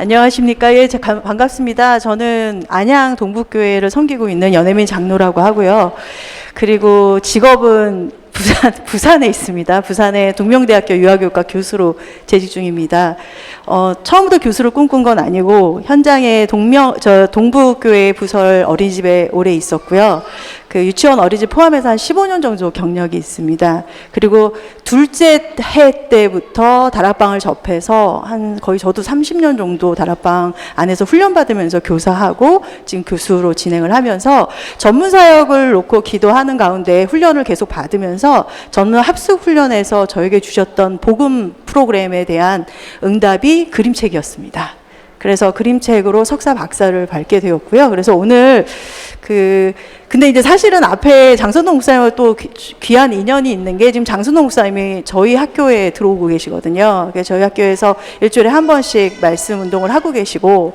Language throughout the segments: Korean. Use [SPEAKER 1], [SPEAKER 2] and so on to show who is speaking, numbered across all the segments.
[SPEAKER 1] 안녕하십니까. 예, 반갑습니다. 저는 안양 동북교회를 섬기고 있는 연혜민 장로라고 하고요. 그리고 직업은 부산에 있습니다. 부산의 동명대학교 유아교육과 교수로 재직 중입니다. 처음부터 교수를 꿈꾼 건 아니고 현장에 동북교회 부설 어린이집에 오래 있었고요. 그 유치원 어린이집 포함해서 한 15년 정도 경력이 있습니다. 그리고 둘째 해 때부터 다락방을 접해서 거의 저도 30년 정도 다락방 안에서 훈련받으면서 교사하고 지금 교수로 진행을 하면서 전문 사역을 놓고 기도하는 가운데 훈련을 계속 받으면서 전문 합숙 훈련에서 저에게 주셨던 복음 프로그램에 대한 응답이 그림책이었습니다. 그래서 그림책으로 석사 박사를 밟게 되었고요. 그래서 오늘 근데 이제 사실은 앞에 장선동 목사님과 또 귀한 인연이 있는 게 지금 장선동 목사님이 저희 학교에 들어오고 계시거든요. 저희 학교에서 일주일에 한 번씩 말씀 운동을 하고 계시고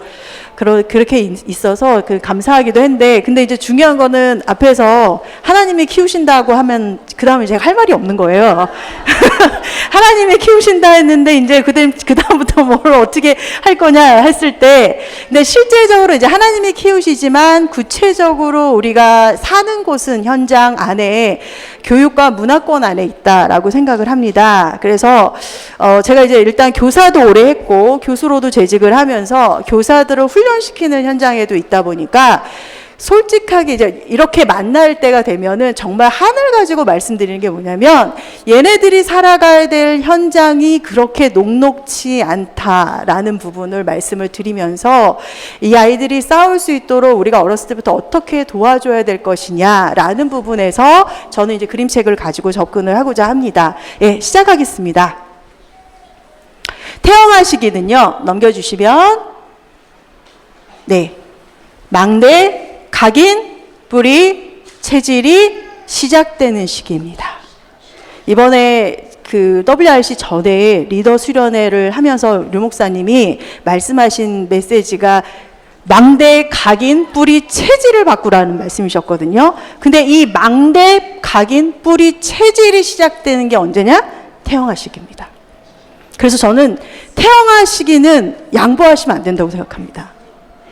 [SPEAKER 1] 그렇게 있어서 감사하기도 했는데, 근데 이제 중요한 거는 앞에서 하나님이 키우신다고 하면 그 다음에 제가 할 말이 없는 거예요. 하나님이 키우신다 했는데 이제 그 다음부터 뭘 어떻게 할 거냐 했을 때, 근데 실제적으로 이제 하나님이 키우시지만 구체적으로 우리가 사는 곳은 현장 안에 교육과 문화권 안에 있다라고 생각을 합니다. 그래서 제가 이제 일단 교사도 오래 했고 교수로도 재직을 하면서 교사들을 훈련시키는 현장에도 있다 보니까 솔직하게 이제 이렇게 만날 때가 되면은 정말 하늘 가지고 말씀드리는 게 뭐냐면, 얘네들이 살아가야 될 현장이 그렇게 녹록치 않다라는 부분을 말씀을 드리면서 이 아이들이 싸울 수 있도록 우리가 어렸을 때부터 어떻게 도와줘야 될 것이냐라는 부분에서 저는 이제 그림책을 가지고 접근을 하고자 합니다. 예, 시작하겠습니다. 태영아 시기는요, 넘겨주시면, 네, 망대, 각인, 뿌리, 체질이 시작되는 시기입니다. 이번에 WRC 전에 리더 수련회를 하면서 류 목사님이 말씀하신 메시지가 망대, 각인, 뿌리, 체질을 바꾸라는 말씀이셨거든요. 근데 이 망대, 각인, 뿌리, 체질이 시작되는 게 언제냐? 태영아 시기입니다. 그래서 저는 태영아 시기는 양보하시면 안 된다고 생각합니다.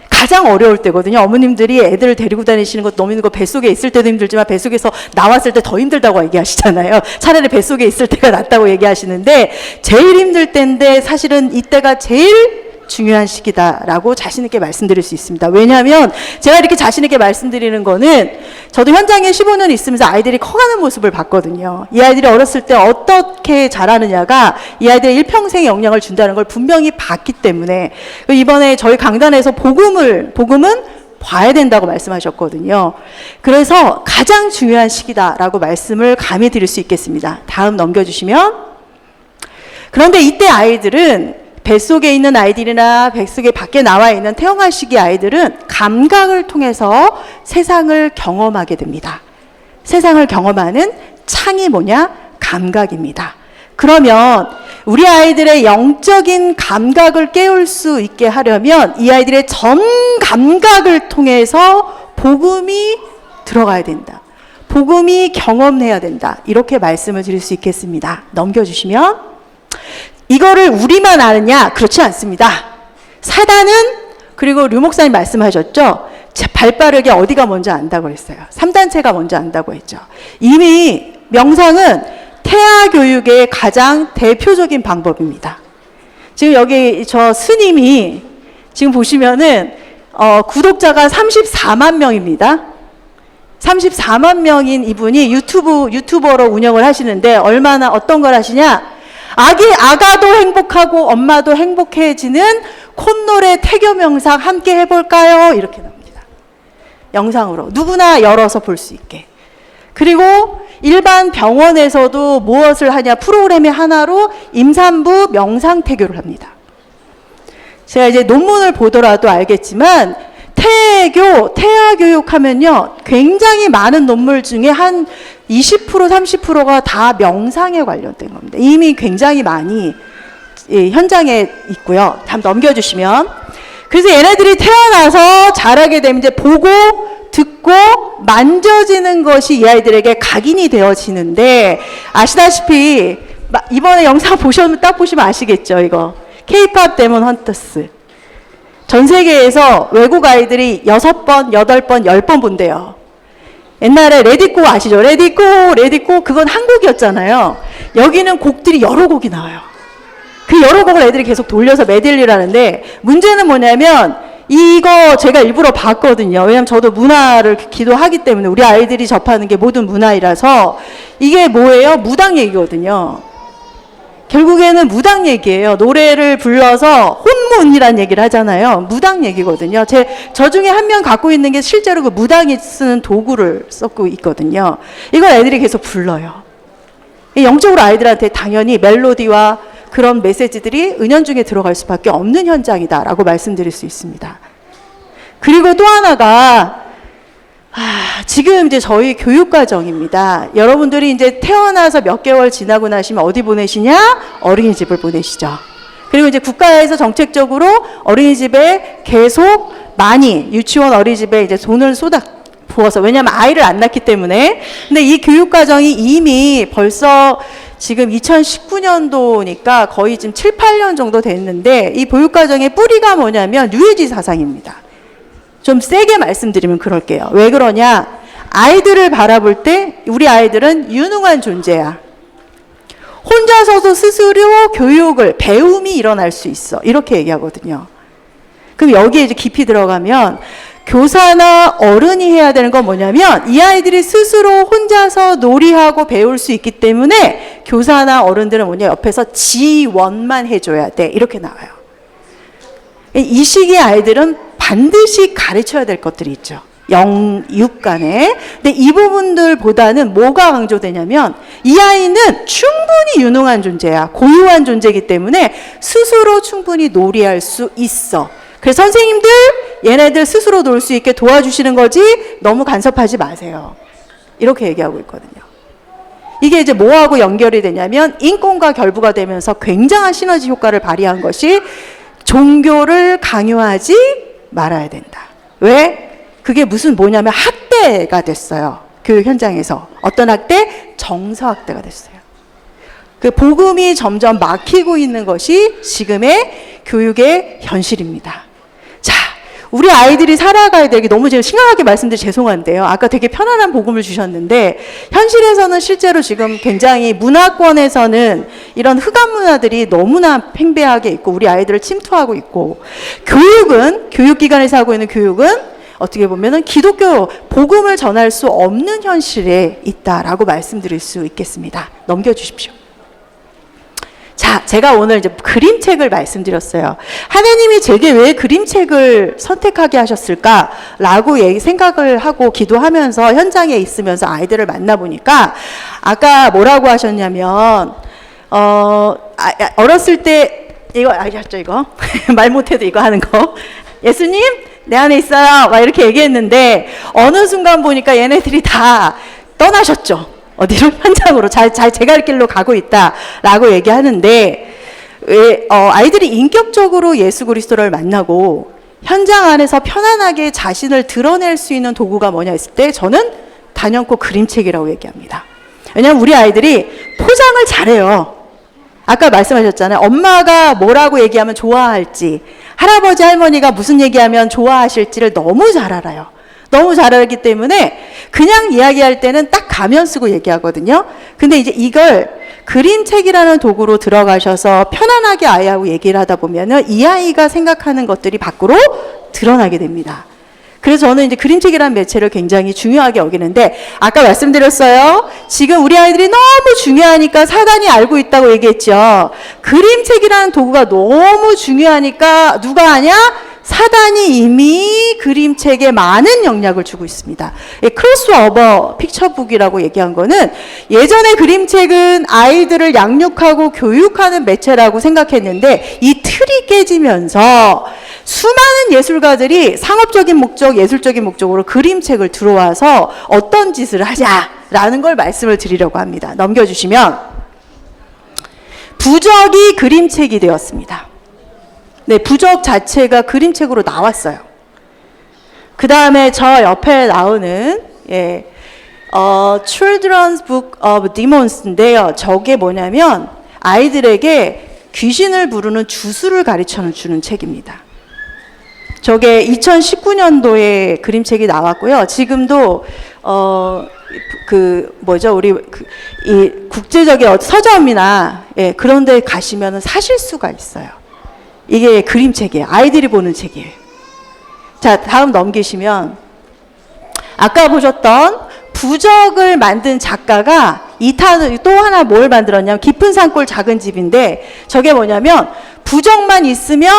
[SPEAKER 1] 가장 어려울 때거든요. 어머님들이 애들을 데리고 다니시는 것도 너무 힘들고 뱃속에 있을 때도 힘들지만 뱃속에서 나왔을 때 더 힘들다고 얘기하시잖아요. 차라리 뱃속에 있을 때가 낫다고 얘기하시는데, 제일 힘들 때인데 사실은 이때가 제일 중요한 시기다라고 자신 있게 말씀드릴 수 있습니다. 왜냐하면 제가 이렇게 자신 있게 말씀드리는 거는 저도 현장에 15년 있으면서 아이들이 커가는 모습을 봤거든요. 이 아이들이 어렸을 때 어떻게 자라느냐가 이 아이들의 일평생에 영향을 준다는 걸 분명히 봤기 때문에, 이번에 저희 강단에서 복음은 봐야 된다고 말씀하셨거든요. 그래서 가장 중요한 시기다라고 말씀을 감히 드릴 수 있겠습니다. 다음 넘겨주시면, 그런데 이때 아이들은 뱃속에 있는 아이들이나 뱃속에 밖에 나와 있는 태영아 시기 아이들은 감각을 통해서 세상을 경험하게 됩니다. 세상을 경험하는 창이 뭐냐? 감각입니다. 그러면 우리 아이들의 영적인 감각을 깨울 수 있게 하려면 이 아이들의 전 감각을 통해서 복음이 들어가야 된다. 복음이 경험해야 된다. 이렇게 말씀을 드릴 수 있겠습니다. 넘겨주시면, 이거를 우리만 아느냐? 그렇지 않습니다. 사단은, 그리고 류 목사님 말씀하셨죠? 발빠르게 어디가 먼저 안다고 했어요. 3단체가 먼저 안다고 했죠. 이미 명상은 태아 교육의 가장 대표적인 방법입니다. 지금 여기 저 스님이 지금 보시면은 구독자가 34만 명입니다. 34만 명인 이분이 유튜버로 운영을 하시는데 어떤 걸 하시냐? 아가도 행복하고 엄마도 행복해지는 콧노래 태교 명상 함께 해볼까요? 이렇게 나옵니다. 영상으로 누구나 열어서 볼 수 있게. 그리고 일반 병원에서도 무엇을 하냐? 프로그램의 하나로 임산부 명상 태교를 합니다. 제가 이제 논문을 보더라도 알겠지만 태아 교육 하면요, 굉장히 많은 논문 중에 한 20% 30%가 다 명상에 관련된 겁니다. 이미 굉장히 많이 현장에 있고요. 다음 넘겨주시면, 그래서 얘네들이 태어나서 자라게 되면 이제 보고 듣고 만져지는 것이 이 아이들에게 각인이 되어지는데, 아시다시피 이번에 영상 딱 보시면 아시겠죠? 이거 K-pop 데몬 헌터스. 전 세계에서 외국 아이들이 6번, 8번, 10번 본대요. 옛날에 레디꼬 아시죠? 레디꼬 그건 한 곡이었잖아요. 여기는 곡들이 여러 곡이 나와요. 그 여러 곡을 애들이 계속 돌려서 메들리를 하는데, 문제는 뭐냐면 이거 제가 일부러 봤거든요. 왜냐면 저도 문화를 기도하기 때문에 우리 아이들이 접하는 게 모든 문화이라서. 이게 뭐예요? 무당 얘기거든요. 결국에는 무당 얘기예요. 노래를 불러서 혼문이란 얘기를 하잖아요. 무당 얘기거든요. 저 중에 한 명 갖고 있는 게 실제로 그 무당이 쓰는 도구를 썼고 있거든요. 이걸 애들이 계속 불러요. 영적으로 아이들한테 당연히 멜로디와 그런 메시지들이 은연중에 들어갈 수밖에 없는 현장이다라고 말씀드릴 수 있습니다. 그리고 또 하나가 지금 이제 저희 교육과정입니다. 여러분들이 이제 태어나서 몇 개월 지나고 나시면 어디 보내시냐? 어린이집을 보내시죠. 그리고 이제 국가에서 정책적으로 어린이집에 계속 많이 유치원 어린이집에 이제 돈을 부어서, 왜냐하면 아이를 안 낳기 때문에. 근데 이 교육과정이 이미 벌써 지금 2019년도니까 거의 지금 7, 8년 정도 됐는데, 이 교육과정의 뿌리가 뭐냐면 뉴에이지 사상입니다. 좀 세게 말씀드리면 그럴게요. 왜 그러냐? 아이들을 바라볼 때 우리 아이들은 유능한 존재야. 혼자서도 스스로 교육을, 배움이 일어날 수 있어. 이렇게 얘기하거든요. 그럼 여기에 이제 깊이 들어가면 교사나 어른이 해야 되는 건 뭐냐면, 이 아이들이 스스로 혼자서 놀이하고 배울 수 있기 때문에 교사나 어른들은 뭐냐, 옆에서 지원만 해줘야 돼. 이렇게 나와요. 이 시기의 아이들은 반드시 가르쳐야 될 것들이 있죠. 0, 6간에. 근데 이 부분들보다는 뭐가 강조되냐면, 이 아이는 충분히 유능한 존재야. 고유한 존재이기 때문에 스스로 충분히 놀이할 수 있어. 그래서 선생님들, 얘네들 스스로 놀 수 있게 도와주시는 거지 너무 간섭하지 마세요. 이렇게 얘기하고 있거든요. 이게 이제 뭐하고 연결이 되냐면, 인권과 결부가 되면서 굉장한 시너지 효과를 발휘한 것이 종교를 강요하지 말아야 된다. 왜? 그게 뭐냐면 학대가 됐어요. 교육 현장에서. 어떤 학대? 정서학대가 됐어요. 그 복음이 점점 막히고 있는 것이 지금의 교육의 현실입니다. 자, 우리 아이들이 살아가야 되기, 너무 제가 심각하게 말씀드려 죄송한데요. 아까 되게 편안한 복음을 주셨는데, 현실에서는 실제로 지금 굉장히 문화권에서는 이런 흑암 문화들이 너무나 팽배하게 있고, 우리 아이들을 침투하고 있고, 교육기관에서 하고 있는 교육은 어떻게 보면은 기독교 복음을 전할 수 없는 현실에 있다라고 말씀드릴 수 있겠습니다. 넘겨주십시오. 자, 제가 오늘 이제 그림책을 말씀드렸어요. 하나님이 제게 왜 그림책을 선택하게 하셨을까라고 생각을 하고 기도하면서 현장에 있으면서 아이들을 만나보니까, 아까 뭐라고 하셨냐면, 어렸을 때, 이거 아셨죠, 이거? 말 못해도 이거 하는 거. 예수님, 내 안에 있어요. 막 이렇게 얘기했는데, 어느 순간 보니까 얘네들이 다 떠나셨죠. 어디로? 현장으로 제 갈 길로 가고 있다라고 얘기하는데, 아이들이 인격적으로 예수 그리스도를 만나고 현장 안에서 편안하게 자신을 드러낼 수 있는 도구가 뭐냐 했을 때, 저는 단연코 그림책이라고 얘기합니다. 왜냐하면 우리 아이들이 포장을 잘해요. 아까 말씀하셨잖아요. 엄마가 뭐라고 얘기하면 좋아할지, 할아버지 할머니가 무슨 얘기하면 좋아하실지를 너무 잘 알아요. 너무 잘 알기 때문에 그냥 이야기할 때는 딱 가면 쓰고 얘기하거든요. 근데 이제 이걸 그림책이라는 도구로 들어가셔서 편안하게 아이하고 얘기를 하다 보면은 이 아이가 생각하는 것들이 밖으로 드러나게 됩니다. 그래서 저는 이제 그림책이라는 매체를 굉장히 중요하게 여기는데, 아까 말씀드렸어요. 지금 우리 아이들이 너무 중요하니까 사단이 알고 있다고 얘기했죠. 그림책이라는 도구가 너무 중요하니까 누가 하냐? 사단이 이미 그림책에 많은 영향을 주고 있습니다. 크로스오버 픽처북이라고 얘기한 거는, 예전에 그림책은 아이들을 양육하고 교육하는 매체라고 생각했는데, 이 틀이 깨지면서 수많은 예술가들이 상업적인 목적, 예술적인 목적으로 그림책을 들어와서 어떤 짓을 하자라는 걸 말씀을 드리려고 합니다. 넘겨주시면, 부적이 그림책이 되었습니다. 네, 부적 자체가 그림책으로 나왔어요. 그 다음에 저 옆에 나오는 Children's Book of Demons인데요. 저게 뭐냐면 아이들에게 귀신을 부르는 주술을 가르쳐 주는 책입니다. 저게 2019년도에 그림책이 나왔고요. 지금도 우리 이 국제적인 서점이나 그런 데 가시면 사실 수가 있어요. 이게 그림책이에요. 아이들이 보는 책이에요. 자, 다음 넘기시면 아까 보셨던 부적을 만든 작가가 또 하나 뭘 만들었냐면 깊은 산골 작은 집인데 저게 뭐냐면 부적만 있으면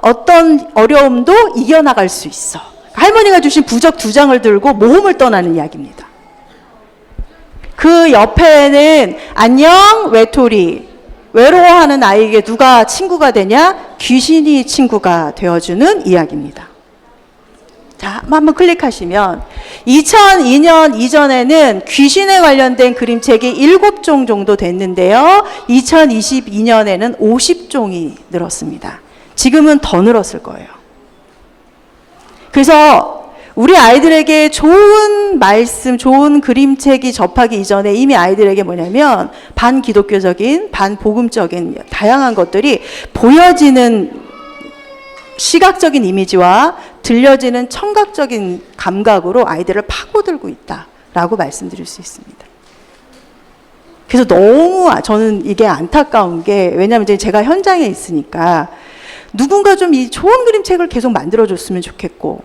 [SPEAKER 1] 어떤 어려움도 이겨나갈 수 있어. 할머니가 주신 부적 2장을 들고 모험을 떠나는 이야기입니다. 그 옆에는 안녕 외톨이, 외로워하는 아이에게 누가 친구가 되냐? 귀신이 친구가 되어주는 이야기입니다. 자, 한번 클릭하시면 2002년 이전에는 귀신에 관련된 그림책이 7종 정도 됐는데요. 2022년에는 50종이 늘었습니다. 지금은 더 늘었을 거예요. 그래서 우리 아이들에게 좋은 말씀, 좋은 그림책이 접하기 이전에 이미 아이들에게 뭐냐면 반기독교적인, 반복음적인 다양한 것들이 보여지는 시각적인 이미지와 들려지는 청각적인 감각으로 아이들을 파고들고 있다라고 말씀드릴 수 있습니다. 그래서 너무 저는 이게 안타까운 게 왜냐하면 이제 제가 현장에 있으니까 누군가 좀 이 좋은 그림책을 계속 만들어줬으면 좋겠고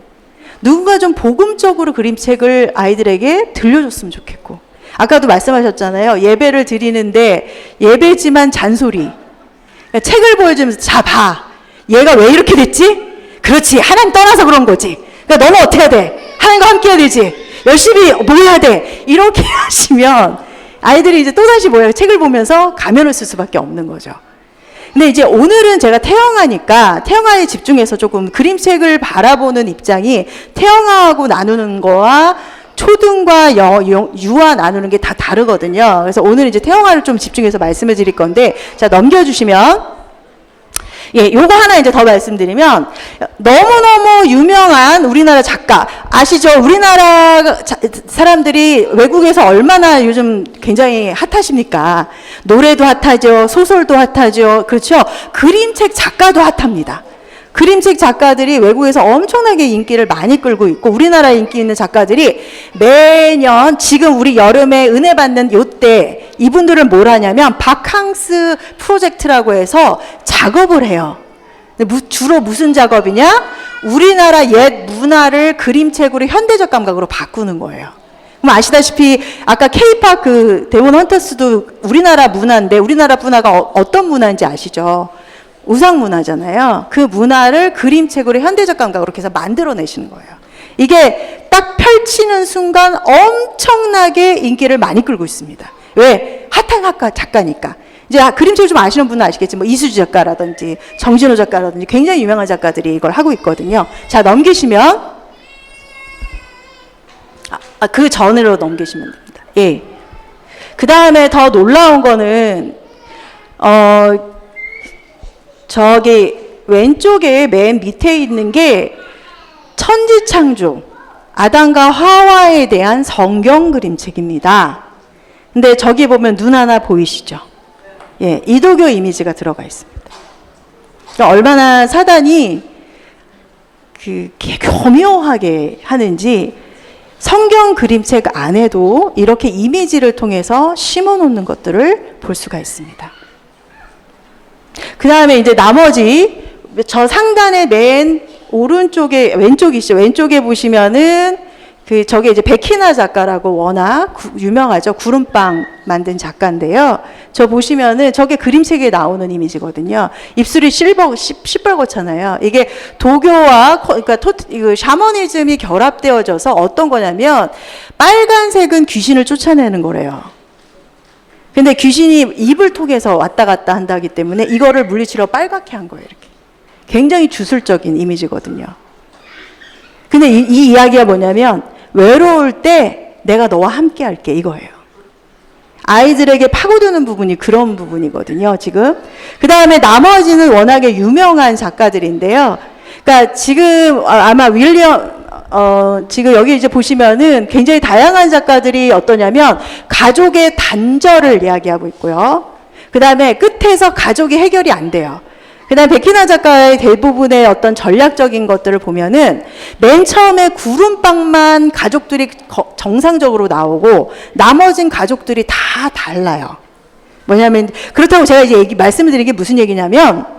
[SPEAKER 1] 누군가 좀 복음적으로 그림책을 아이들에게 들려줬으면 좋겠고 아까도 말씀하셨잖아요. 예배를 드리는데 예배지만 잔소리. 그러니까 책을 보여주면서 자 봐. 얘가 왜 이렇게 됐지? 그렇지. 하나님 떠나서 그런 거지. 그러니까 너는 어떻게 해야 돼? 하나님과 함께 해야 되지. 열심히 뭐 해야 돼? 이렇게 하시면 아이들이 이제 또다시 책을 보면서 가면을 쓸 수밖에 없는 거죠. 근데 이제 오늘은 제가 태영아니까 태영아에 집중해서 조금 그림책을 바라보는 입장이 태영아하고 나누는 거와 초등과 유아 나누는 게 다 다르거든요. 그래서 오늘 이제 태영아를 좀 집중해서 말씀을 드릴 건데 자 넘겨주시면 요거 하나 이제 더 말씀드리면 너무너무 유명한 우리나라 작가 아시죠? 우리나라 사람들이 외국에서 얼마나 요즘 굉장히 핫하십니까? 노래도 핫하죠. 소설도 핫하죠. 그렇죠? 그림책 작가도 핫합니다. 그림책 작가들이 외국에서 엄청나게 인기를 많이 끌고 있고 우리나라 인기 있는 작가들이 매년 지금 우리 여름에 은혜 받는 요때 이분들은 뭘 하냐면 바캉스 프로젝트라고 해서 작업을 해요. 주로 무슨 작업이냐? 우리나라 옛 문화를 그림책으로 현대적 감각으로 바꾸는 거예요. 그럼 아시다시피 아까 K-팝 그 데몬 헌터스도 우리나라 문화인데 우리나라 문화가 어떤 문화인지 아시죠? 우상 문화잖아요. 그 문화를 그림책으로 현대적 감각으로 해서 만들어내시는 거예요. 이게 딱 펼치는 순간 엄청나게 인기를 많이 끌고 있습니다. 왜? 핫한 작가니까. 이제 그림책 좀 아시는 분은 아시겠지. 뭐 이수지 작가라든지 정진호 작가라든지 굉장히 유명한 작가들이 이걸 하고 있거든요. 자, 넘기시면 그 전으로 넘기시면 됩니다. 예. 그 다음에 더 놀라운 거는 저기 왼쪽에 맨 밑에 있는 게 천지창조, 아담과 하와에 대한 성경 그림책입니다. 근데 저기 보면 눈 하나 보이시죠? 예, 이도교 이미지가 들어가 있습니다. 그러니까 얼마나 사단이 교묘하게 하는지 성경 그림책 안에도 이렇게 이미지를 통해서 심어 놓는 것들을 볼 수가 있습니다. 그 다음에 이제 나머지 저 상단의 맨 오른쪽에 왼쪽이시죠. 왼쪽에 보시면은 저게 이제 백희나 작가라고 워낙 유명하죠. 구름빵 만든 작가인데요. 저 보시면은 저게 그림책에 나오는 이미지거든요. 입술이 시뻘겋잖아요. 이게 도교와 그러니까 이거 샤머니즘이 결합되어져서 어떤 거냐면 빨간색은 귀신을 쫓아내는 거래요. 근데 귀신이 입을 통해서 왔다 갔다 한다기 때문에 이거를 물리치러 빨갛게 한 거예요. 이렇게. 굉장히 주술적인 이미지거든요. 근데 이 이야기가 뭐냐면 외로울 때 내가 너와 함께 할게 이거예요. 아이들에게 파고드는 부분이 그런 부분이거든요. 지금. 그 다음에 나머지는 워낙에 유명한 작가들인데요. 그러니까 지금 아마 지금 여기 이제 보시면은 굉장히 다양한 작가들이 어떠냐면 가족의 단절을 이야기하고 있고요. 그 다음에 끝에서 가족이 해결이 안 돼요. 그다음 백희나 작가의 대부분의 어떤 전략적인 것들을 보면은 맨 처음에 구름빵만 가족들이 정상적으로 나오고 나머진 가족들이 다 달라요. 뭐냐면 그렇다고 제가 이제 말씀을 드린 게 무슨 얘기냐면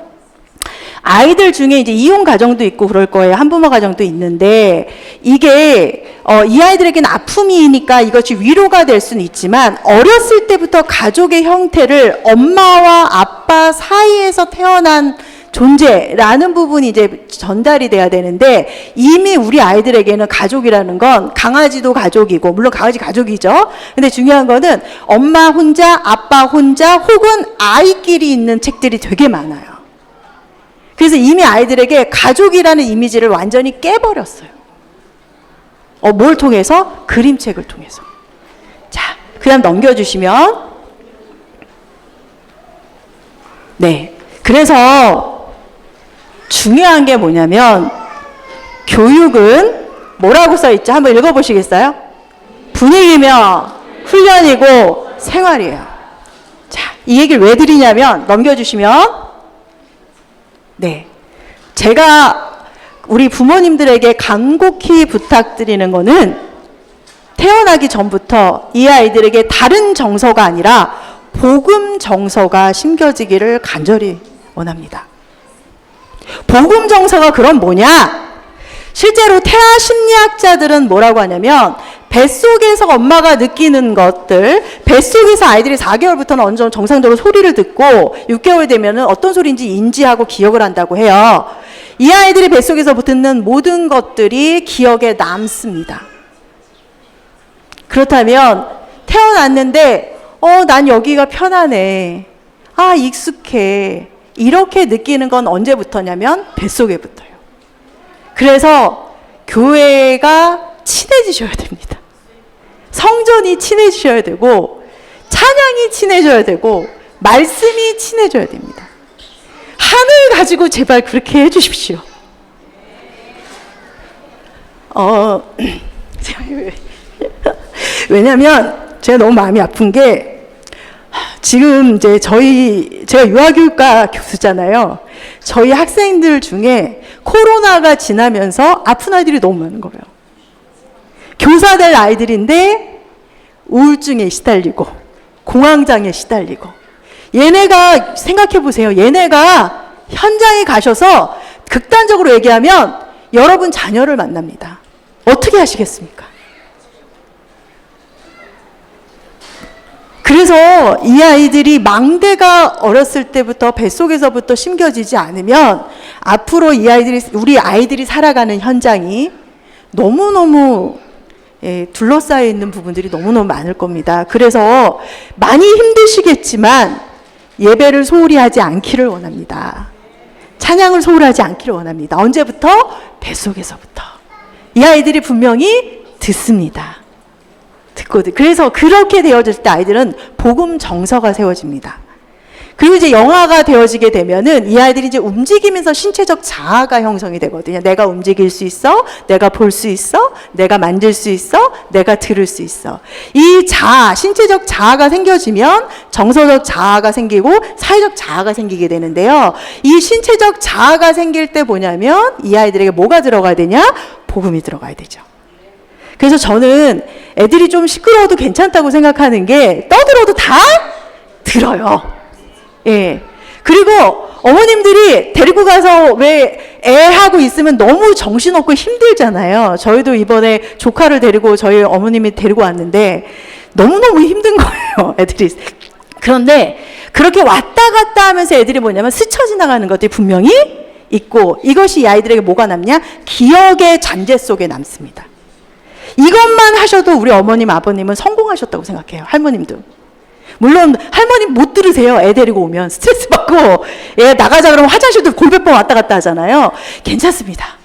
[SPEAKER 1] 아이들 중에 이제 이혼 가정도 있고 그럴 거예요. 한부모 가정도 있는데 이게 이 아이들에게는 아픔이니까 이것이 위로가 될 수는 있지만 어렸을 때부터 가족의 형태를 엄마와 아빠 사이에서 태어난 존재라는 부분이 이제 전달이 돼야 되는데 이미 우리 아이들에게는 가족이라는 건 강아지도 가족이고 물론 강아지 가족이죠. 근데 중요한 거는 엄마 혼자, 아빠 혼자 혹은 아이끼리 있는 책들이 되게 많아요. 그래서 이미 아이들에게 가족이라는 이미지를 완전히 깨버렸어요. 뭘 통해서? 그림책을 통해서. 자, 그 다음 넘겨주시면. 네. 그래서 중요한 게 뭐냐면 교육은 뭐라고 써있죠? 한번 읽어보시겠어요? 분위기며 훈련이고 생활이에요. 자, 이 얘기를 왜 드리냐면 넘겨주시면 네, 제가 우리 부모님들에게 간곡히 부탁드리는 거는 태어나기 전부터 이 아이들에게 다른 정서가 아니라 복음 정서가 심겨지기를 간절히 원합니다. 복음 정서가 그럼 뭐냐? 실제로 태아 심리학자들은 뭐라고 하냐면 뱃속에서 엄마가 느끼는 것들, 뱃속에서 아이들이 4개월부터는 어느 정도 정상적으로 소리를 듣고 6개월 되면 어떤 소리인지 인지하고 기억을 한다고 해요. 이 아이들이 뱃속에서 듣는 모든 것들이 기억에 남습니다. 그렇다면 태어났는데 난 여기가 편하네. 아, 익숙해. 이렇게 느끼는 건 언제부터냐면 뱃속에부터요. 그래서 교회가 친해지셔야 됩니다. 성전이 친해지셔야 되고 찬양이 친해져야 되고 말씀이 친해져야 됩니다. 하늘 가지고 제발 그렇게 해주십시오. 왜냐면 제가 너무 마음이 아픈 게 지금 이제 제가 유아교육과 교수잖아요. 저희 학생들 중에 코로나가 지나면서 아픈 아이들이 너무 많은 거예요. 교사 될 아이들인데 우울증에 시달리고 공황장애에 시달리고 얘네가 생각해 보세요. 얘네가 현장에 가셔서 극단적으로 얘기하면 여러분 자녀를 만납니다. 어떻게 하시겠습니까? 그래서 이 아이들이 망대가 어렸을 때부터 뱃속에서부터 심겨지지 않으면 앞으로 우리 아이들이 살아가는 현장이 너무너무 둘러싸여 있는 부분들이 너무너무 많을 겁니다. 그래서 많이 힘드시겠지만 예배를 소홀히 하지 않기를 원합니다. 찬양을 소홀히 하지 않기를 원합니다. 언제부터? 뱃속에서부터. 이 아이들이 분명히 듣습니다. 듣거든. 그래서 그렇게 되어질 때 아이들은 복음 정서가 세워집니다. 그리고 이제 영화가 되어지게 되면은 이 아이들이 이제 움직이면서 신체적 자아가 형성이 되거든요. 내가 움직일 수 있어, 내가 볼 수 있어, 내가 만질 수 있어, 내가 들을 수 있어. 이 자아, 신체적 자아가 생겨지면 정서적 자아가 생기고 사회적 자아가 생기게 되는데요. 이 신체적 자아가 생길 때 뭐냐면 이 아이들에게 뭐가 들어가야 되냐? 복음이 들어가야 되죠. 그래서 저는 애들이 좀 시끄러워도 괜찮다고 생각하는 게 떠들어도 다 들어요. 예. 그리고 어머님들이 데리고 가서 왜 애하고 있으면 너무 정신없고 힘들잖아요. 저희도 이번에 조카를 데리고 저희 어머님이 데리고 왔는데 너무너무 힘든 거예요. 애들이. 그런데 그렇게 왔다 갔다 하면서 애들이 뭐냐면 스쳐 지나가는 것들이 분명히 있고 이것이 이 아이들에게 뭐가 남냐? 기억의 잔재 속에 남습니다. 이것만 하셔도 우리 어머님, 아버님은 성공하셨다고 생각해요. 할머님도. 물론 할머님 못 들으세요. 애 데리고 오면 스트레스 받고 애 나가자 그러면 화장실도 골몇 번 왔다 갔다 하잖아요. 괜찮습니다.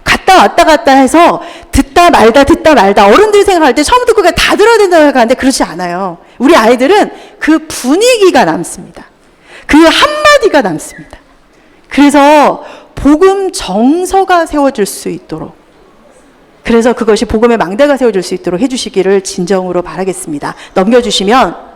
[SPEAKER 1] 갔다 왔다 갔다 해서 듣다 말다 어른들이 생각할 때 처음 듣고 다 들어야 된다고 생각하는데 그렇지 않아요. 우리 아이들은 그 분위기가 남습니다. 그 한마디가 남습니다. 그래서 복음 정서가 세워질 수 있도록 그래서 그것이 복음의 망대가 세워질 수 있도록 해주시기를 진정으로 바라겠습니다. 넘겨주시면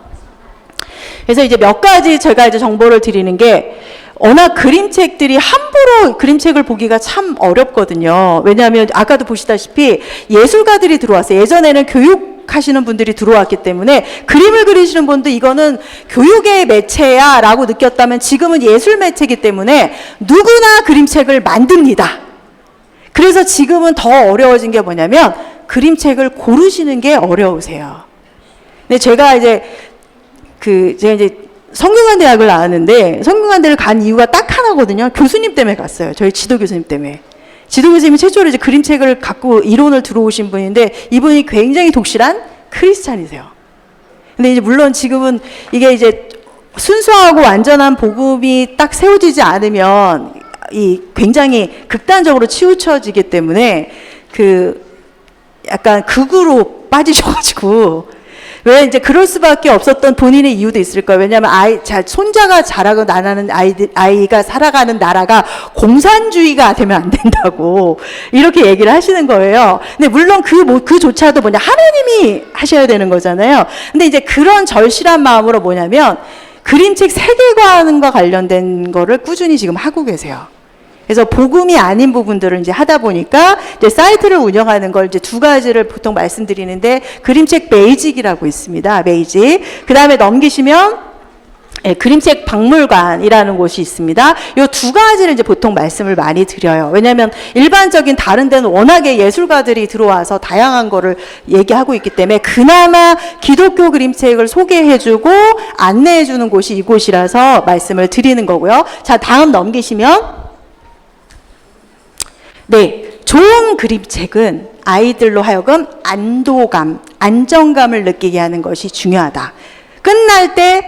[SPEAKER 1] 그래서 이제 몇 가지 제가 이제 정보를 드리는 게 워낙 그림책들이 함부로 그림책을 보기가 참 어렵거든요. 왜냐하면 아까도 보시다시피 예술가들이 들어왔어요. 예전에는 교육하시는 분들이 들어왔기 때문에 그림을 그리시는 분도 이거는 교육의 매체야 라고 느꼈다면 지금은 예술 매체이기 때문에 누구나 그림책을 만듭니다. 그래서 지금은 더 어려워진 게 뭐냐면 그림책을 고르시는 게 어려우세요. 근데 제가 이제 성균관대학을 나왔는데 성균관대를 간 이유가 딱 하나거든요. 교수님 때문에 갔어요. 저희 지도 교수님 때문에. 지도 교수님이 최초로 이제 그림책을 갖고 이론을 들어오신 분인데 이분이 굉장히 독실한 크리스찬이세요. 근데 이제 물론 지금은 이게 이제 순수하고 완전한 복음이 딱 세워지지 않으면 이 굉장히 극단적으로 치우쳐지기 때문에 약간 극으로 빠지셔가지고 왜 이제 그럴 수밖에 없었던 본인의 이유도 있을 거예요. 왜냐하면 손자가 자라고 나는 아이가 살아가는 나라가 공산주의가 되면 안 된다고 이렇게 얘기를 하시는 거예요. 근데 물론 그조차도 하나님이 하셔야 되는 거잖아요. 근데 이제 그런 절실한 마음으로 뭐냐면 그림책 세계관과 관련된 거를 꾸준히 지금 하고 계세요. 그래서 복음이 아닌 부분들을 이제 하다 보니까 이제 사이트를 운영하는 걸 이제 두 가지를 보통 말씀드리는데 그림책 매직이라고 있습니다. 매직. 그 다음에 넘기시면 그림책 박물관이라는 곳이 있습니다. 이 두 가지를 이제 보통 말씀을 많이 드려요. 왜냐하면 일반적인 다른 데는 워낙에 예술가들이 들어와서 다양한 거를 얘기하고 있기 때문에 그나마 기독교 그림책을 소개해주고 안내해주는 곳이 이곳이라서 말씀을 드리는 거고요. 자, 다음 넘기시면 좋은 그림책은 아이들로 하여금 안정감을 느끼게 하는 것이 중요하다. 끝날 때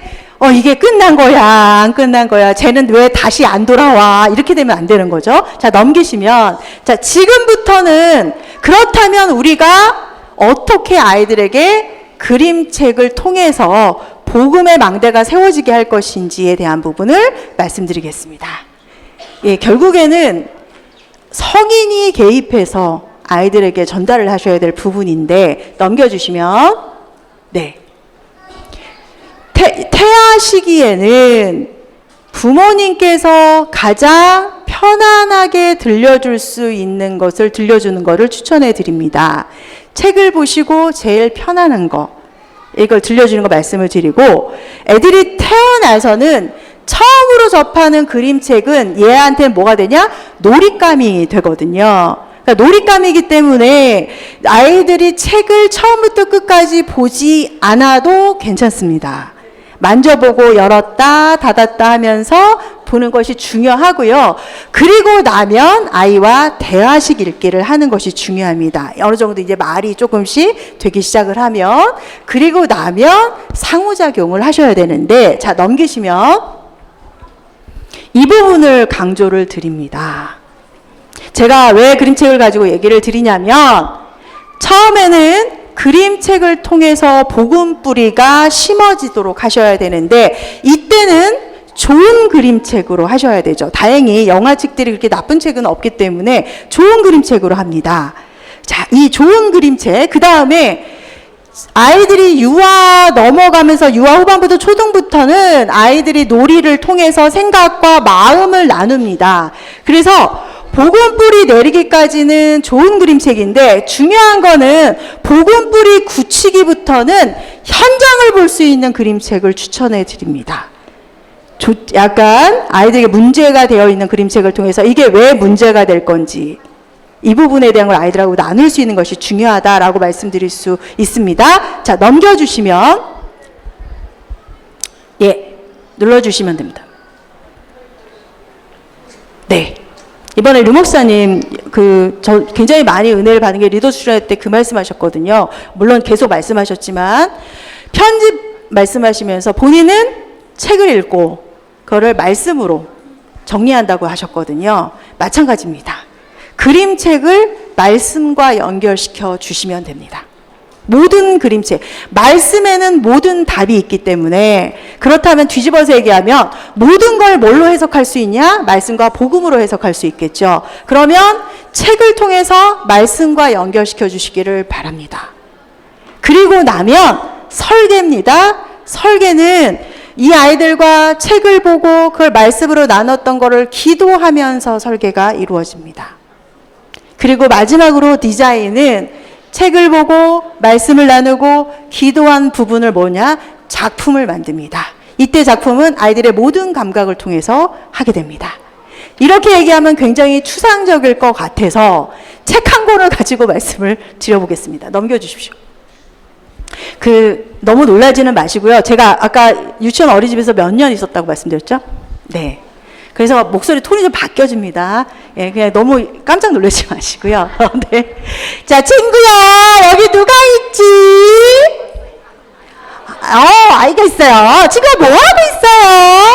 [SPEAKER 1] 이게 끝난 거야, 안 끝난 거야, 쟤는 왜 다시 안 돌아와, 이렇게 되면 안 되는 거죠. 자, 넘기시면, 자, 지금부터는 그렇다면 우리가 어떻게 아이들에게 그림책을 통해서 복음의 망대가 세워지게 할 것인지에 대한 부분을 말씀드리겠습니다. 결국에는 성인이 개입해서 아이들에게 전달을 하셔야 될 부분인데 넘겨주시면 태아 시기에는 부모님께서 가장 편안하게 들려줄 수 있는 것을 들려주는 것을 추천해 드립니다. 책을 보시고 제일 편안한 거 이걸 들려주는 거 말씀을 드리고 애들이 태어나서는 처음으로 접하는 그림책은 얘한테는 뭐가 되냐? 놀잇감이 되거든요. 그러니까 놀잇감이기 때문에 아이들이 책을 처음부터 끝까지 보지 않아도 괜찮습니다. 만져보고 열었다 닫았다 하면서 보는 것이 중요하고요. 그리고 나면 아이와 대화식 읽기를 하는 것이 중요합니다. 어느 정도 이제 말이 조금씩 되기 시작을 하면 그리고 나면 상호작용을 하셔야 되는데 자 넘기시면 이 부분을 강조를 드립니다. 제가 왜 그림책을 가지고 얘기를 드리냐면 처음에는 그림책을 통해서 복음 뿌리가 심어지도록 하셔야 되는데 이때는 좋은 그림책으로 하셔야 되죠. 다행히 영화책들이 그렇게 나쁜 책은 없기 때문에 좋은 그림책으로 합니다. 자, 이 좋은 그림책 그 다음에 아이들이 유아 넘어가면서 유아 후반부터 초등부터는 아이들이 놀이를 통해서 생각과 마음을 나눕니다. 그래서 복음뿌리 내리기까지는 좋은 그림책인데 중요한 거는 복음뿌리 굳히기부터는 현장을 볼 수 있는 그림책을 추천해 드립니다. 약간 아이들에게 문제가 되어 있는 그림책을 통해서 이게 왜 문제가 될 건지 이 부분에 대한 걸 아이들하고 나눌 수 있는 것이 중요하다라고 말씀드릴 수 있습니다. 자, 넘겨주시면 눌러주시면 됩니다. 이번에 류 목사님 저 굉장히 많이 은혜를 받은 게 리더 수련회 때 그 말씀하셨거든요. 물론 계속 말씀하셨지만 편집 말씀하시면서 본인은 책을 읽고 그거를 말씀으로 정리한다고 하셨거든요. 마찬가지입니다. 그림책을 말씀과 연결시켜 주시면 됩니다. 모든 그림책, 말씀에는 모든 답이 있기 때문에 그렇다면 뒤집어서 얘기하면 모든 걸 뭘로 해석할 수 있냐? 말씀과 복음으로 해석할 수 있겠죠. 그러면 책을 통해서 말씀과 연결시켜 주시기를 바랍니다. 그리고 나면 설계입니다. 설계는 이 아이들과 책을 보고 그걸 말씀으로 나눴던 거를 기도하면서 설계가 이루어집니다. 그리고 마지막으로 디자인은 책을 보고 말씀을 나누고 기도한 부분을 뭐냐? 작품을 만듭니다. 이때 작품은 아이들의 모든 감각을 통해서 하게 됩니다. 이렇게 얘기하면 굉장히 추상적일 것 같아서 책 한 권을 가지고 말씀을 드려보겠습니다. 넘겨주십시오. 너무 놀라지는 마시고요. 제가 아까 유치원 어린이집에서 몇 년 있었다고 말씀드렸죠? 네. 그래서 목소리 톤이 좀 바뀌어집니다. 예, 그냥 너무 깜짝 놀라지 마시고요. 네. 자, 친구야, 여기 누가 있지? 아이가 있어요. 친구가 뭐 하고 있어요?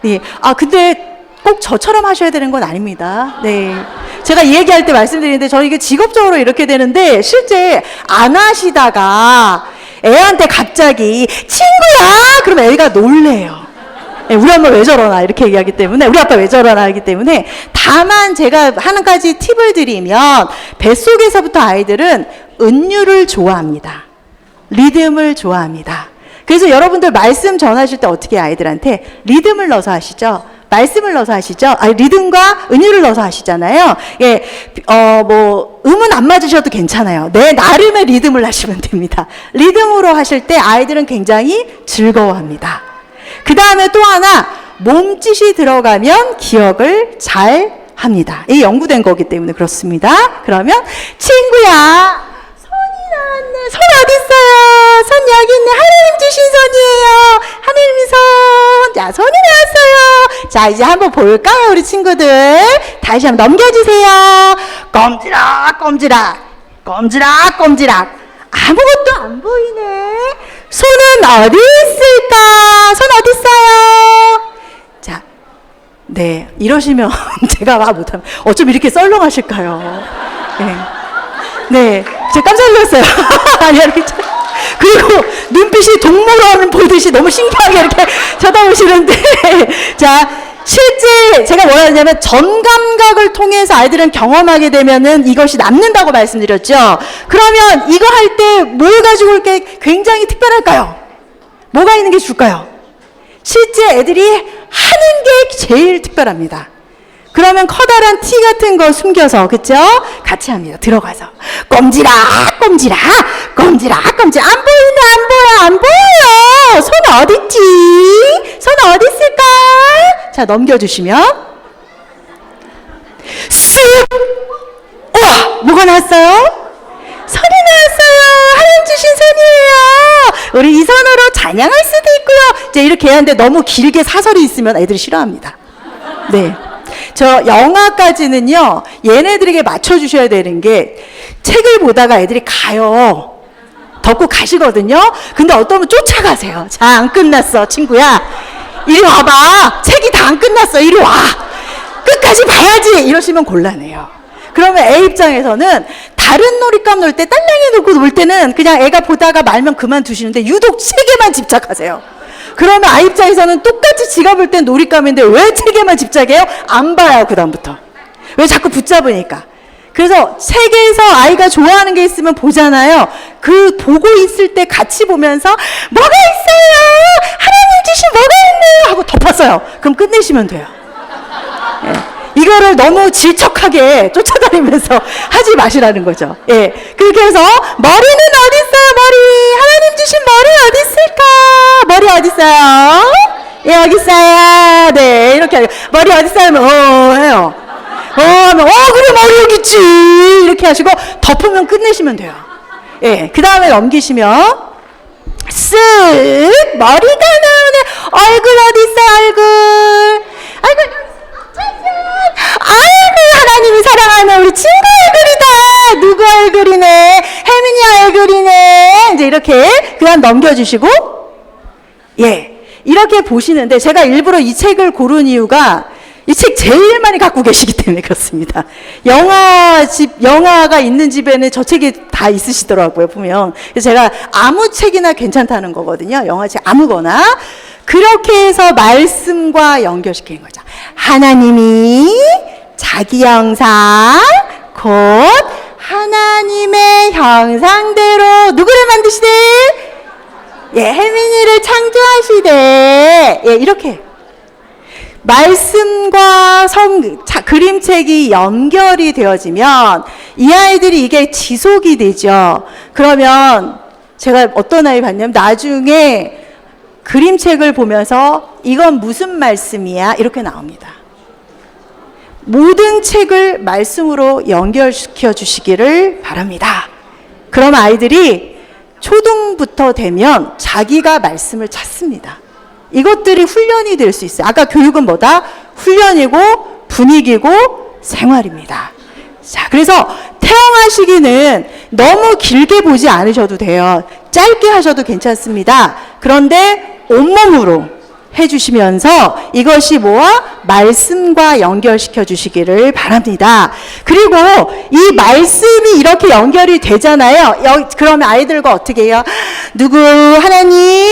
[SPEAKER 1] 네. 근데 꼭 저처럼 하셔야 되는 건 아닙니다. 네. 제가 이 얘기할 때 말씀드리는데 저는 이게 직업적으로 이렇게 되는데 실제 안 하시다가 애한테 갑자기 친구야! 그러면 애가 놀래요. 네, 우리 엄마 왜 저러나 이렇게 얘기하기 때문에 우리 아빠 왜 저러나 하기 때문에 다만 제가 한 가지 팁을 드리면 뱃속에서부터 아이들은 은유를 좋아합니다. 리듬을 좋아합니다. 그래서 여러분들 말씀 전하실 때 어떻게 아이들한테 리듬을 넣어서 하시죠? 말씀을 넣어서 하시죠? 리듬과 은유를 넣어서 하시잖아요. 예, 음은 안 맞으셔도 괜찮아요. 내 나름의 리듬을 하시면 됩니다. 리듬으로 하실 때 아이들은 굉장히 즐거워합니다. 그 다음에 또 하나, 몸짓이 들어가면 기억을 잘 합니다. 이게 연구된 거기 때문에 그렇습니다. 그러면 친구야, 손이 나왔네. 손 어디 있어요? 손 여기 있네. 하나님 주신 손이에요. 하나님이 손. 자, 손이 나왔어요. 자, 이제 한번 볼까요, 우리 친구들? 다시 한번 넘겨주세요. 꼼지락, 꼼지락, 꼼지락, 꼼지락. 아무것도 안 보이네. 손은 어디 있을까? 손 어디 있어요? 자, 네, 이러시면 제가 못하면 어쩜 이렇게 썰렁하실까요? 네. 네, 제가 깜짝 놀랐어요. 아니, 이렇게. 그리고 눈빛이 동물원 보듯이 너무 신기하게 이렇게 쳐다보시는데. 자, 실제 제가 뭐라 하냐면 전감각을 통해서 아이들은 경험하게 되면은 이것이 남는다고 말씀드렸죠. 그러면 이거 할 때 뭘 가지고 올 게 굉장히 특별할까요? 뭐가 있는 게 좋을까요? 실제 애들이 하는 게 제일 특별합니다. 그러면 커다란 티 같은 거 숨겨서, 그쵸? 같이 합니다. 들어가서. 꼼지락, 꼼지락, 꼼지락, 꼼지락. 안 보이네, 안 보여, 안 보여요. 손 어딨지? 손 어디 있을까? 자, 넘겨주시면. 쓱! 우와! 뭐가 나왔어요? 손이 나왔어요. 하나님 주신 손이에요. 우리 이 손으로 찬양할 수도 있고요. 이제 이렇게 하는데 너무 길게 사설이 있으면 애들이 싫어합니다. 네. 저 영화까지는요, 얘네들에게 맞춰주셔야 되는 게 책을 보다가 애들이 가요. 덮고 가시거든요. 근데 어떤 분은 쫓아가세요. 자, 안 끝났어, 친구야. 이리 와봐. 책이 다 안 끝났어. 이리 와. 끝까지 봐야지. 이러시면 곤란해요. 그러면 애 입장에서는 다른 놀잇감 놀 때, 딸랑이 놓고 놀 때는 그냥 애가 보다가 말면 그만두시는데 유독 책에만 집착하세요. 그러면 아이 입장에서는 똑같이 지가 볼 땐 놀잇감인데 왜 책에만 집착해요? 안 봐요, 그 다음부터. 왜 자꾸 붙잡으니까. 그래서 책에서 아이가 좋아하는 게 있으면 보잖아요. 그 보고 있을 때 같이 보면서 뭐가 있어요? 하나님 주신 뭐가 있네요? 하고 덮었어요. 그럼 끝내시면 돼요. 예. 이거를 너무 질척하게 쫓아다니면서 하지 마시라는 거죠. 예. 그렇게 해서 머리는 어디 있어요? 머리. 하나님 주신 머리 어디 있을까? 머리 어디 있어요? 예, 여기 있어요. 네, 이렇게 하고 머리 어디 있어요? 해요. 하면 그래 머리 여기 있지. 이렇게 하시고 덮으면 끝내시면 돼요. 예. 그 다음에 넘기시면 쓱 머리가 나오네. 얼굴 어디 있어요? 얼굴. 아이고, 하나님이 사랑하는 우리 친구 얼굴이다. 누구 얼굴이네? 혜민이 얼굴이네. 이제 이렇게 그냥 넘겨주시고, 예, 이렇게 보시는데 제가 일부러 이 책을 고른 이유가 이 책 제일 많이 갖고 계시기 때문에 그렇습니다. 영화가 있는 집에는 저 책이 다 있으시더라고요, 보면. 그래서 제가 아무 책이나 괜찮다는 거거든요. 영화책 아무거나. 그렇게 해서 말씀과 연결시키는 거죠. 하나님이 자기 형상, 곧 하나님의 형상대로 누구를 만드시되? 혜민이를 창조하시되. 이렇게. 말씀과 그림책이 연결이 되어지면 이 아이들이 이게 지속이 되죠. 그러면 제가 어떤 아이 봤냐면 나중에 그림책을 보면서 이건 무슨 말씀이야? 이렇게 나옵니다. 모든 책을 말씀으로 연결시켜 주시기를 바랍니다. 그럼 아이들이 초등부터 되면 자기가 말씀을 찾습니다. 이것들이 훈련이 될 수 있어요. 아까 교육은 뭐다? 훈련이고 분위기고 생활입니다. 자, 그래서 태영아 시기는 너무 길게 보지 않으셔도 돼요. 짧게 하셔도 괜찮습니다. 그런데 온몸으로 해주시면서 이것이 뭐와? 말씀과 연결시켜 주시기를 바랍니다. 그리고 이 말씀이 이렇게 연결이 되잖아요. 그러면 아이들과 어떻게 해요? 누구 하나님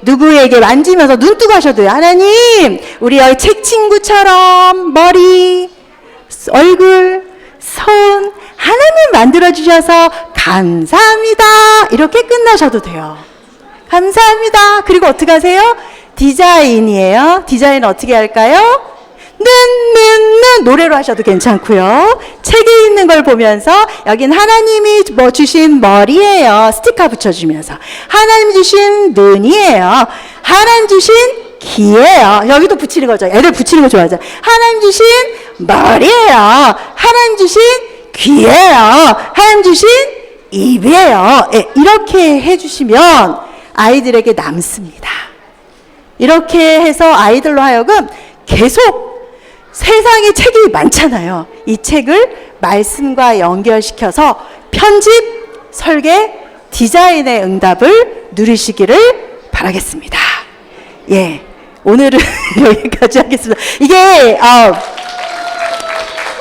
[SPEAKER 1] 누구에게 만지면서 눈뜨고 하셔도 돼요. 하나님 우리 책 친구처럼 머리 얼굴 손 하나님 만들어주셔서 감사합니다. 이렇게 끝나셔도 돼요. 감사합니다. 그리고 어떻게 하세요? 디자인이에요. 디자인 어떻게 할까요? 노래로 하셔도 괜찮고요. 책에 있는 걸 보면서 여긴 하나님이 주신 머리예요. 스티커 붙여주면서 하나님 주신 눈이에요. 하나님 주신 귀예요. 여기도 붙이는 거죠. 애들 붙이는 거 좋아하죠. 하나님 주신 머리예요. 하나님 주신 귀예요. 하나님 주신 입이에요. 이렇게 해주시면 아이들에게 남습니다. 이렇게 해서 아이들로 하여금 계속 세상에 책이 많잖아요. 이 책을 말씀과 연결시켜서 편집, 설계, 디자인의 응답을 누리시기를 바라겠습니다. 오늘은 여기까지 하겠습니다. 이게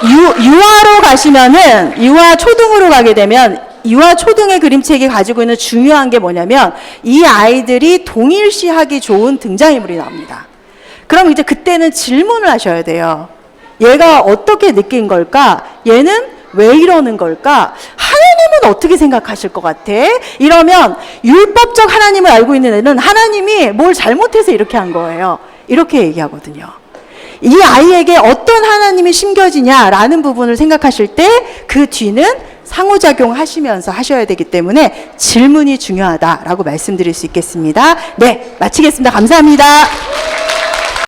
[SPEAKER 1] 유아로 가시면은 유아 초등으로 가게 되면 유아 초등의 그림책이 가지고 있는 중요한 게 뭐냐면 이 아이들이 동일시하기 좋은 등장인물이 나옵니다. 그럼 이제 그때는 질문을 하셔야 돼요. 얘가 어떻게 느낀 걸까? 얘는 왜 이러는 걸까? 하나님은 어떻게 생각하실 것 같아? 이러면 율법적 하나님을 알고 있는 애는 하나님이 뭘 잘못해서 이렇게 한 거예요. 이렇게 얘기하거든요. 이 아이에게 어떤 하나님이 심겨지냐라는 부분을 생각하실 때 그 뒤는 상호작용 하시면서 하셔야 되기 때문에 질문이 중요하다라고 말씀드릴 수 있겠습니다. 네, 마치겠습니다. 감사합니다.